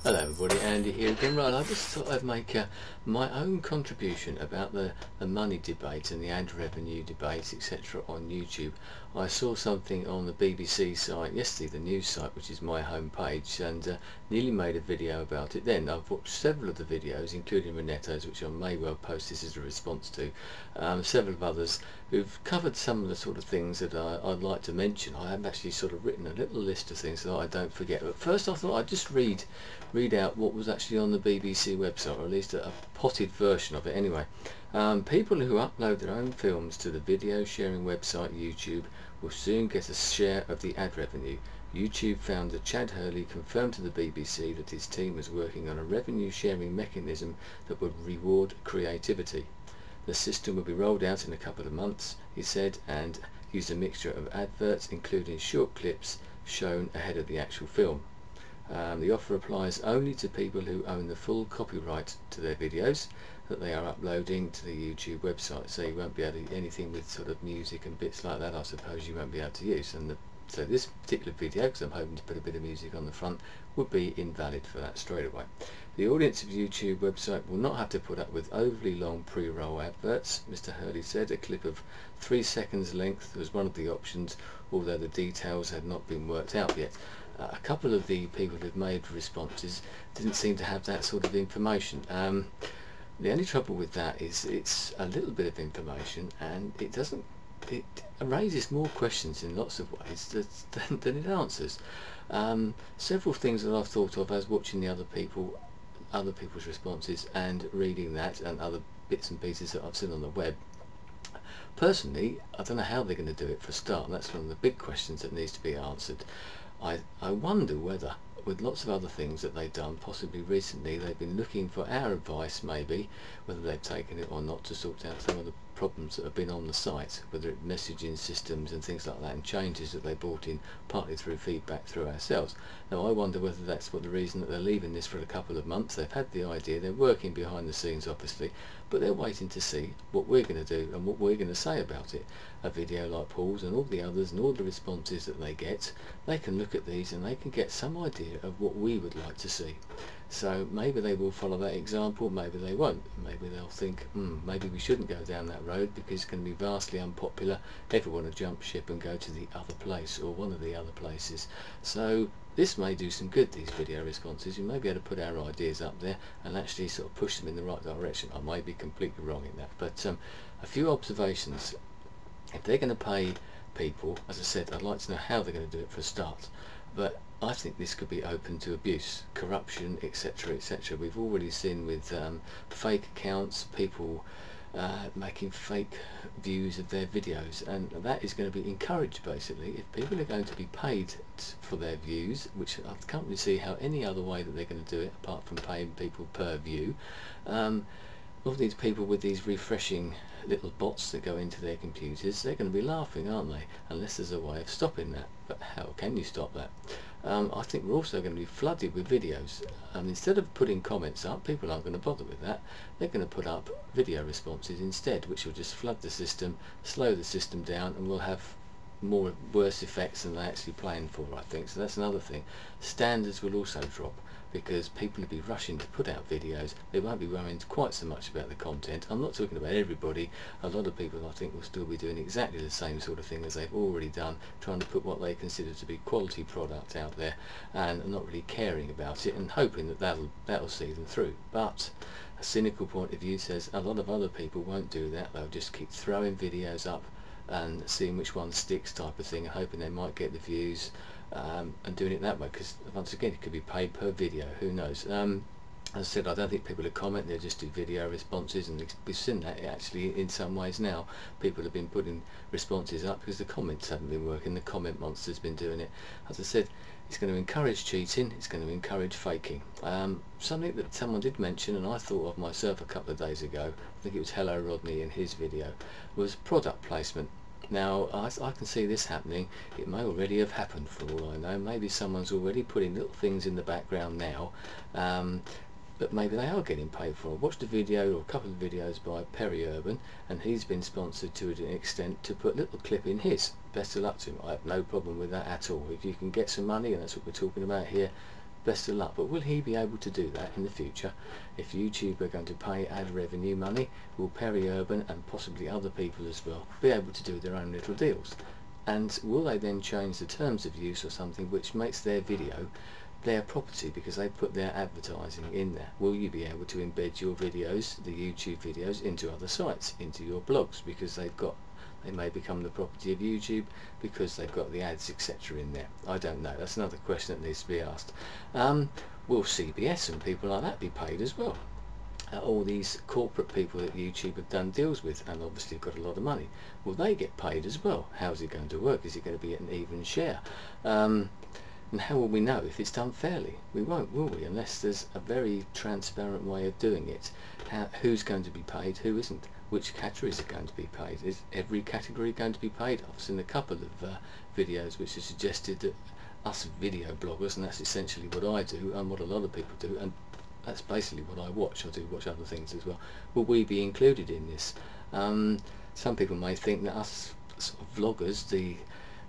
Hello everybody, Andy here again. Right, I just thought I'd make my own contribution about the money debate and the ad revenue debate, etc. on YouTube. I saw something on the BBC site yesterday, the news site, which is my home page, and nearly made a video about it then. I've watched several of the videos, including Renetto's, which I may well post this as a response to, several of others who've covered some of the sort of things that I'd like to mention. I have actually sort of written a little list of things so that I don't forget. But first I thought I'd just read out what was actually on the BBC website, or at least a potted version of it anyway. People who upload their own films to the video sharing website YouTube will soon get a share of the ad revenue. YouTube founder Chad Hurley confirmed to the BBC that his team was working on a revenue sharing mechanism that would reward creativity. The system will be rolled out in a couple of months, he said, and used a mixture of adverts including short clips shown ahead of the actual film. The offer applies only to people who own the full copyright to their videos that they are uploading to the YouTube website. So you won't be able to, anything with sort of music and bits like that, I suppose you won't be able to use. And so this particular video, because I'm hoping to put a bit of music on the front, would be invalid for that straight away. The audience of YouTube website will not have to put up with overly long pre-roll adverts, Mr. Hurley said. A clip of 3 seconds length was one of the options, although the details had not been worked out yet. A couple of the people who've made responses didn't seem to have that sort of information. The only trouble with that is it's a little bit of information, and it raises more questions in lots of ways than it answers. Several things that I've thought of as watching the other people's responses and reading that and other bits and pieces that I've seen on the web. Personally, I don't know how they're going to do it for a start, and that's one of the big questions that needs to be answered. I wonder whether, with lots of other things that they've done, possibly recently, they've been looking for our advice, maybe, whether they've taken it or not, to sort out some of the problems that have been on the site, whether it's messaging systems and things like that, and changes that they brought in partly through feedback through ourselves. Now I wonder whether that's what the reason that they're leaving this for a couple of months. They've had the idea, they're working behind the scenes obviously, but they're waiting to see what we're going to do and what we're going to say about it. A video like Paul's and all the others and all the responses that they get, they can look at these and they can get some idea of what we would like to see. So maybe they will follow that example, maybe they won't. Maybe they'll think, maybe we shouldn't go down that road because it's going to be vastly unpopular. Everyone will jump ship and go to the other place or one of the other places. So this may do some good, these video responses. You may be able to put our ideas up there and actually sort of push them in the right direction. I may be completely wrong in that, but a few observations. If they're going to pay people, as I said, I'd like to know how they're going to do it for a start. But I think this could be open to abuse, corruption, etc., etc. We've already seen with fake accounts, people making fake views of their videos, and that is going to be encouraged basically. If people are going to be paid for their views, which I can't really see how any other way that they're going to do it apart from paying people per view, all these people with these refreshing little bots that go into their computers, they're going to be laughing, aren't they? Unless there's a way of stopping that. But how can you stop that? I think we're also going to be flooded with videos. Instead of putting comments up, people aren't going to bother with that. They're going to put up video responses instead, which will just flood the system, slow the system down, and we'll have worse effects than they actually planned for, I think. So that's another thing. Standards will also drop because people will be rushing to put out videos. They won't be worrying quite so much about the content. I'm not talking about everybody. A lot of people, I think, will still be doing exactly the same sort of thing as they've already done, trying to put what they consider to be quality product out there and not really caring about it and hoping that that'll see them through. But a cynical point of view says a lot of other people won't do that. They'll just keep throwing videos up and seeing which one sticks, type of thing, and hoping they might get the views, and doing it that way, because once again it could be paid per video, who knows. As I said, I don't think people will comment, they'll just do video responses, and we've seen that actually in some ways now. People have been putting responses up because the comments haven't been working, the comment monster's been doing it. As I said, it's going to encourage cheating, it's going to encourage faking. Something that someone did mention, and I thought of myself a couple of days ago, I think it was Hello Rodney in his video, was product placement. Now I can see this happening. It may already have happened for all I know. Maybe someone's already putting little things in the background now, but maybe they are getting paid for it. I watched a video, or a couple of videos, by Perry Urban, and he's been sponsored to an extent to put a little clip in his. Best of luck to him. I have no problem with that at all. If you can get some money, and that's what we're talking about here, best of luck. But will he be able to do that in the future? If YouTube are going to pay ad revenue money, will Peri-Urban and possibly other people as well be able to do their own little deals? And will they then change the terms of use or something which makes their video their property because they put their advertising in there? Will you be able to embed your videos, the YouTube videos, into other sites, into your blogs, because they may become the property of YouTube because they've got the ads etc. in there? I don't know. That's another question that needs to be asked. Will CBS and people like that be paid as well? All these corporate people that YouTube have done deals with and obviously have got a lot of money, will they get paid as well? How's it going to work? Is it going to be an even share? And how will we know if it's done fairly? We won't, will we? Unless there's a very transparent way of doing it. Who's going to be paid, who isn't? Which categories are going to be paid? Is every category going to be paid? I've seen a couple of videos which have suggested that us video bloggers, and that's essentially what I do and what a lot of people do, and that's basically what I watch. I do watch other things as well. Will we be included in this? Some people may think that us sort of vloggers, the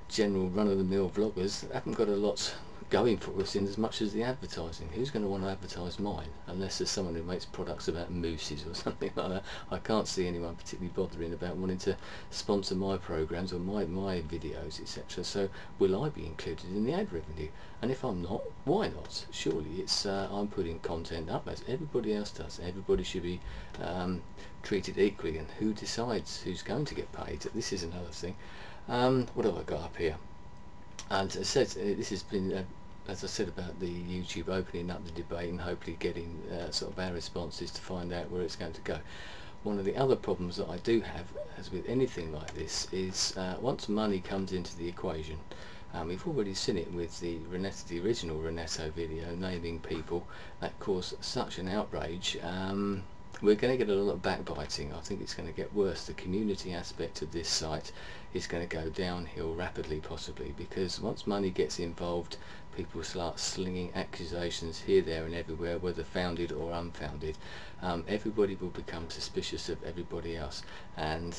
general run-of-the-mill vloggers, haven't got a lot going for us in as much as the advertising. Who's going to want to advertise mine unless there's someone who makes products about mooses or something like that? I can't see anyone particularly bothering about wanting to sponsor my programs or my videos etc. So will I be included in the ad revenue? And if I'm not, why not? Surely it's I'm putting content up as everybody else does. Everybody should be treated equally, and who decides who's going to get paid? This is another thing. What have I got up here? And as I said, this has been as I said about the YouTube opening up the debate and hopefully getting sort of our responses to find out where it's going to go. One of the other problems that I do have, as with anything like this, is once money comes into the equation, we've already seen it with the original Reneto video, naming people that caused such an outrage. We're going to get a lot of backbiting. I think it's going to get worse. The community aspect of this site is going to go downhill rapidly, possibly, because once money gets involved, people start slinging accusations here, there and everywhere, whether founded or unfounded. Everybody will become suspicious of everybody else, and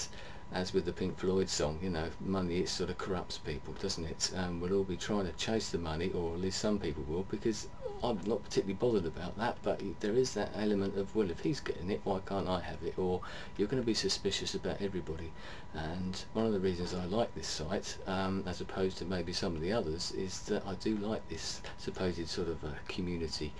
as with the Pink Floyd song, you know, money, it sort of corrupts people, doesn't it? We'll all be trying to chase the money, or at least some people will, because I'm not particularly bothered about that, but there is that element of, well, if he's getting it, why can't I have it? Or you're going to be suspicious about everybody. And one of the reasons I like this site, as opposed to maybe some of the others, is that I do like this supposed sort of community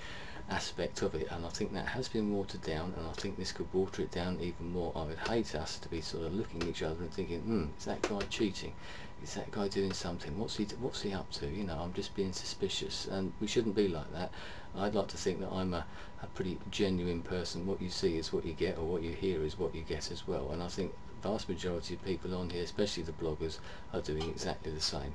aspect of it, and I think that has been watered down, and I think this could water it down even more. I would hate us to be sort of looking at each other and thinking, is that guy cheating? Is that guy doing something? What's he up to? You know, I'm just being suspicious, and we shouldn't be like that. I'd like to think that I'm a pretty genuine person. What you see is what you get, or what you hear is what you get as well, and I think the vast majority of people on here, especially the bloggers, are doing exactly the same.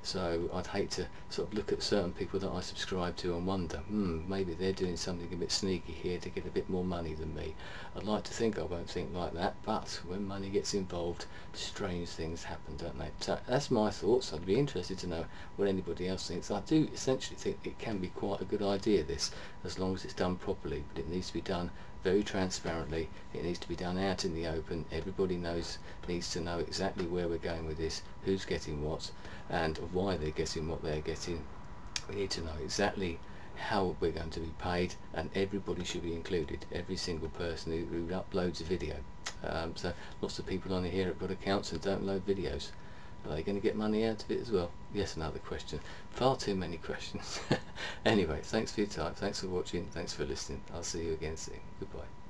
So I'd hate to sort of look at certain people that I subscribe to and wonder, maybe they're doing something a bit sneaky here to get a bit more money than me. I'd like to think I won't think like that, but when money gets involved, strange things happen, don't they? So that's my thoughts. I'd be interested to know what anybody else thinks. I do essentially think it can be quite a good idea, this, as long as it's done properly, but it needs to be done very transparently. It needs to be done out in the open. Everybody needs to know exactly where we're going with this, who's getting what, and why they're getting what they're getting. We need to know exactly how we're going to be paid, and everybody should be included, every single person who uploads a video. So lots of people on here have got accounts and don't load videos. Are they going to get money out of it as well? Yes, another question. Far too many questions. Anyway, thanks for your time, thanks for watching, thanks for listening. I'll see you again soon. Goodbye.